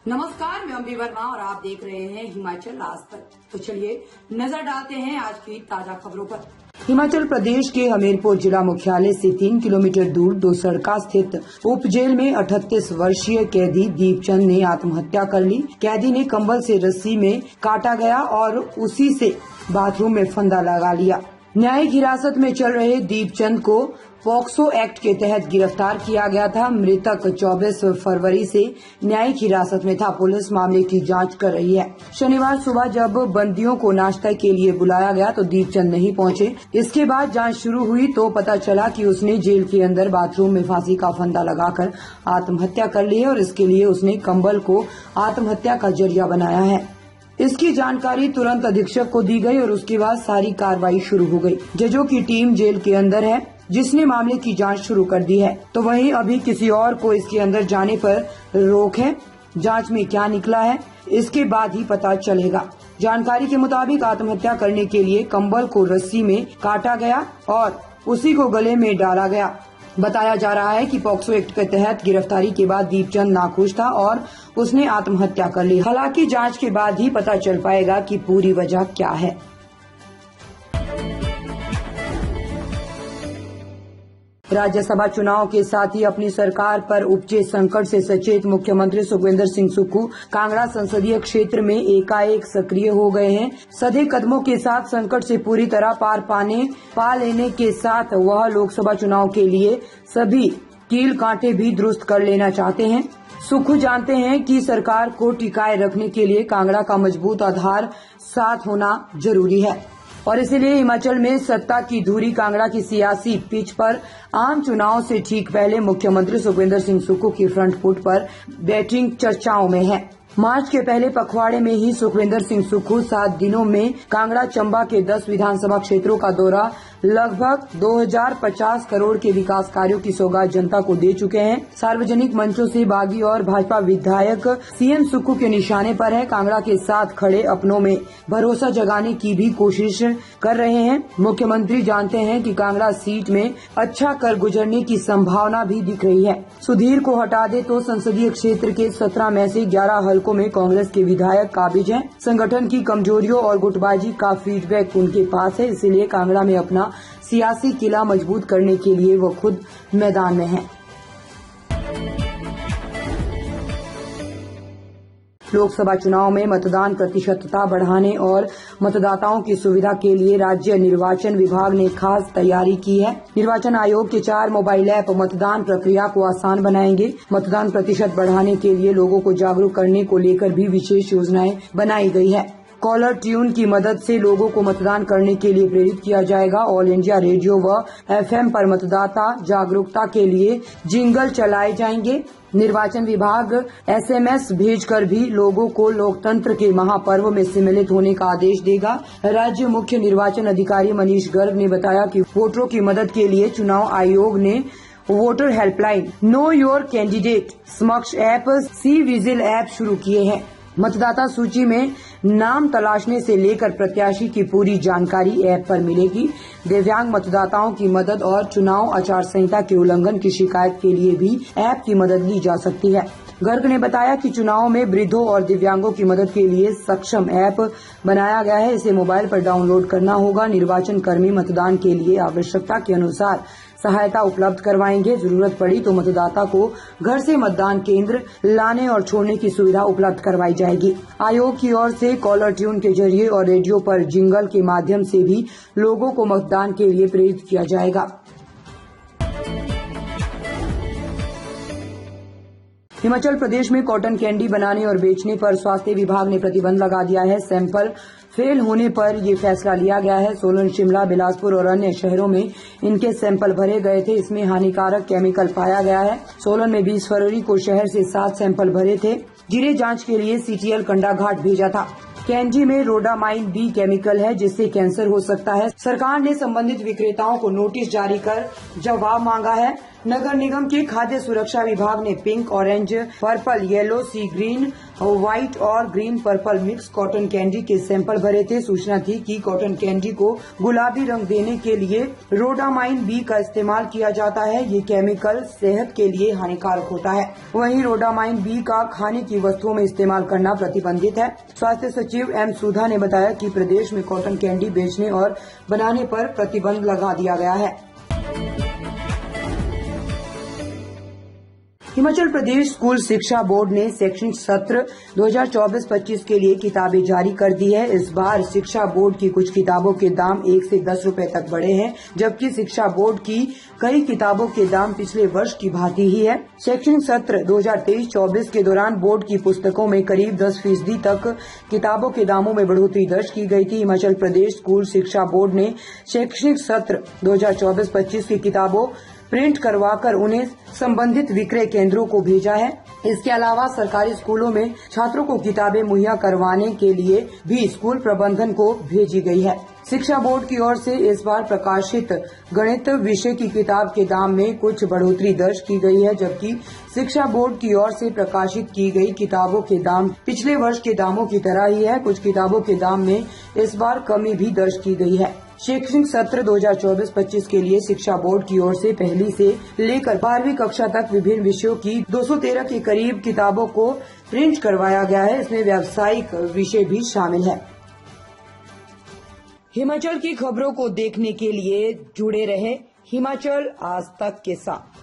नमस्कार, मैं अम्बी वर्मा और आप देख रहे हैं हिमाचल आज तक। तो चलिए नजर डालते हैं आज की ताजा खबरों पर। हिमाचल प्रदेश के हमीरपुर जिला मुख्यालय से 3 किलोमीटर दूर दोसड़का स्थित उप जेल में 38 वर्षीय कैदी दीपचंद ने आत्महत्या कर ली। कैदी ने कंबल से रस्सी में काटा गया और उसी से बाथरूम में फंदा लगा लिया। न्यायिक हिरासत में चल रहे दीपचंद को पॉक्सो एक्ट के तहत गिरफ्तार किया गया था। मृतक 24 फरवरी से न्यायिक हिरासत में था। पुलिस मामले की जांच कर रही है। शनिवार सुबह जब बंदियों को नाश्ता के लिए बुलाया गया तो दीपचंद नहीं पहुंचे। इसके बाद जांच शुरू हुई तो पता चला कि उसने जेल के अंदर बाथरूम में फांसी का फंदा लगाकर आत्महत्या कर ली है और इसके लिए उसने कंबल को आत्महत्या का जरिया बनाया है। इसकी जानकारी तुरंत अधीक्षक को दी गई और उसके बाद सारी कार्रवाई शुरू हो गई। जजों की टीम जेल के अंदर है जिसने मामले की जांच शुरू कर दी है। तो वहीं अभी किसी और को इसके अंदर जाने पर रोक है। जांच में क्या निकला है इसके बाद ही पता चलेगा। जानकारी के मुताबिक आत्महत्या करने के लिए कंबल को रस्सी में काटा गया और उसी को गले में डाला गया। बताया जा रहा है कि पॉक्सो एक्ट के तहत गिरफ्तारी के बाद दीपचंद नाखुश था और उसने आत्महत्या कर ली। हालांकि जांच के बाद ही पता चल पाएगा कि पूरी वजह क्या है। राज्यसभा चुनाव के साथ ही अपनी सरकार पर उपजे संकट से सचेत मुख्यमंत्री सुखविंदर सिंह सुक्खू कांगड़ा संसदीय क्षेत्र में एकाएक सक्रिय हो गए हैं। सधे कदमों के साथ संकट से पूरी तरह पा लेने के साथ वह लोकसभा चुनाव के लिए सभी कील कांटे भी दुरुस्त कर लेना चाहते हैं। सुक्खू जानते हैं कि सरकार को टिकाए रखने के लिए कांगड़ा का मजबूत आधार साथ होना जरूरी है और इसीलिए हिमाचल में सत्ता की धुरी कांगड़ा की सियासी पिच पर आम चुनाव से ठीक पहले मुख्यमंत्री सुखविंदर सिंह सुक्खू की फ्रंट फुट पर बैटिंग चर्चाओं में है। मार्च के पहले पखवाड़े में ही सुखविंदर सिंह सुक्खू 7 दिनों में कांगड़ा चंबा के 10 विधानसभा क्षेत्रों का दौरा लगभग 2050 करोड़ के विकास कार्यों की सौगात जनता को दे चुके हैं। सार्वजनिक मंचों से बागी और भाजपा विधायक सीएम सुक्खू के निशाने पर है। कांगड़ा के साथ खड़े अपनों में भरोसा जगाने की भी कोशिश कर रहे हैं। मुख्यमंत्री जानते हैं कि कांगड़ा सीट में अच्छा कर गुजरने की संभावना भी दिख रही है। सुधीर को हटा दे तो संसदीय क्षेत्र के 17 में से 11 हलकों में कांग्रेस के विधायक काबिज हैं। संगठन की कमजोरियों और गुटबाजी का फीडबैक उनके पास है, इसीलिए कांगड़ा में अपना सियासी किला मजबूत करने के लिए वो खुद मैदान में हैं। लोकसभा चुनाव में मतदान प्रतिशतता बढ़ाने और मतदाताओं की सुविधा के लिए राज्य निर्वाचन विभाग ने खास तैयारी की है। निर्वाचन आयोग के 4 मोबाइल ऐप मतदान प्रक्रिया को आसान बनाएंगे। मतदान प्रतिशत बढ़ाने के लिए लोगों को जागरूक करने को लेकर भी विशेष योजनाएं बनाई गई है। कॉलर ट्यून की मदद से लोगों को मतदान करने के लिए प्रेरित किया जाएगा। ऑल इंडिया रेडियो व FM पर मतदाता जागरूकता के लिए जिंगल चलाए जाएंगे। निर्वाचन विभाग SMS भेजकर भी लोगों को लोकतंत्र के महापर्व में सम्मिलित होने का आदेश देगा। राज्य मुख्य निर्वाचन अधिकारी मनीष गर्ग ने बताया कि वोटरों की मदद के लिए चुनाव आयोग ने voter helpline, know your candidate, समक्ष ऐप, सी विजिल ऐप शुरू किए हैं। मतदाता सूची में नाम तलाशने से लेकर प्रत्याशी की पूरी जानकारी ऐप पर मिलेगी। दिव्यांग मतदाताओं की मदद और चुनाव आचार संहिता के उल्लंघन की शिकायत के लिए भी ऐप की मदद ली जा सकती है। गर्ग ने बताया कि चुनाव में वृद्धों और दिव्यांगों की मदद के लिए सक्षम ऐप बनाया गया है। इसे मोबाइल पर डाउनलोड करना होगा। निर्वाचन कर्मी मतदान के लिए आवश्यकता के अनुसार सहायता उपलब्ध करवाएंगे। जरूरत पड़ी तो मतदाता को घर से मतदान केंद्र लाने और छोड़ने की सुविधा उपलब्ध करवाई जाएगी। आयोग की ओर से कॉलर ट्यून के जरिए और रेडियो पर जिंगल के माध्यम से भी लोगों को मतदान के लिए प्रेरित किया जाएगा। हिमाचल प्रदेश में कॉटन कैंडी बनाने और बेचने पर स्वास्थ्य विभाग ने प्रतिबंध लगा दिया है। सैंपल फेल होने पर ये फैसला लिया गया है। सोलन, शिमला, बिलासपुर और अन्य शहरों में इनके सैंपल भरे गए थे। इसमें हानिकारक केमिकल पाया गया है। सोलन में 20 फरवरी को शहर से 7 सैंपल भरे थे जिन्हें जांच के लिए CTL कंडाघाट भेजा था। कैंडी में रोडामाइन B केमिकल है जिससे कैंसर हो सकता है। सरकार ने संबंधित विक्रेताओं को नोटिस जारी कर जवाब मांगा है। नगर निगम के खाद्य सुरक्षा विभाग ने पिंक, ऑरेंज, पर्पल, येलो, सी ग्रीन, व्हाइट और green purple mix cotton candy के सैंपल भरे थे। सूचना थी कि कॉटन कैंडी को गुलाबी रंग देने के लिए रोडामाइन बी का इस्तेमाल किया जाता है। ये केमिकल सेहत के लिए हानिकारक होता है। वहीं रोडामाइन बी का खाने की वस्तुओं में इस्तेमाल करना प्रतिबंधित है। स्वास्थ्य सचिव एम सुधा ने बताया कि प्रदेश में कॉटन कैंडी बेचने और बनाने पर प्रतिबंध लगा दिया गया है। हिमाचल प्रदेश स्कूल शिक्षा बोर्ड ने शैक्षणिक सत्र 2024-25 के लिए किताबें जारी कर दी है। इस बार शिक्षा बोर्ड की कुछ किताबों के दाम 1 से 10 रुपए तक बढ़े हैं, जबकि शिक्षा बोर्ड की कई किताबों के दाम पिछले वर्ष की भांति ही है। शैक्षणिक सत्र 2023-24 के दौरान बोर्ड की पुस्तकों में करीब 10% तक किताबों के दामों में बढ़ोतरी दर्ज की गई थी। हिमाचल प्रदेश स्कूल शिक्षा बोर्ड ने शैक्षणिक सत्र 2024-25 की किताबों प्रिंट करवाकर उन्हें संबंधित विक्रय केंद्रों को भेजा है। इसके अलावा सरकारी स्कूलों में छात्रों को किताबें मुहैया करवाने के लिए भी स्कूल प्रबंधन को भेजी गई है। शिक्षा बोर्ड की ओर से इस बार प्रकाशित गणित विषय की किताब के दाम में कुछ बढ़ोतरी दर्ज की गई है, जबकि शिक्षा बोर्ड की ओर से प्रकाशित की गई किताबों के दाम पिछले वर्ष के दामों की तरह ही है। कुछ किताबों के दाम में इस बार कमी भी दर्ज की गई है। शैक्षणिक सत्र 2024-25 के लिए शिक्षा बोर्ड की ओर से पहली से लेकर 12वीं कक्षा तक विभिन्न विषयों की 213 के करीब किताबों को प्रिंट करवाया गया है। इसमें व्यावसायिक विषय भी शामिल है। हिमाचल की खबरों को देखने के लिए जुड़े रहे हिमाचल आज तक के साथ।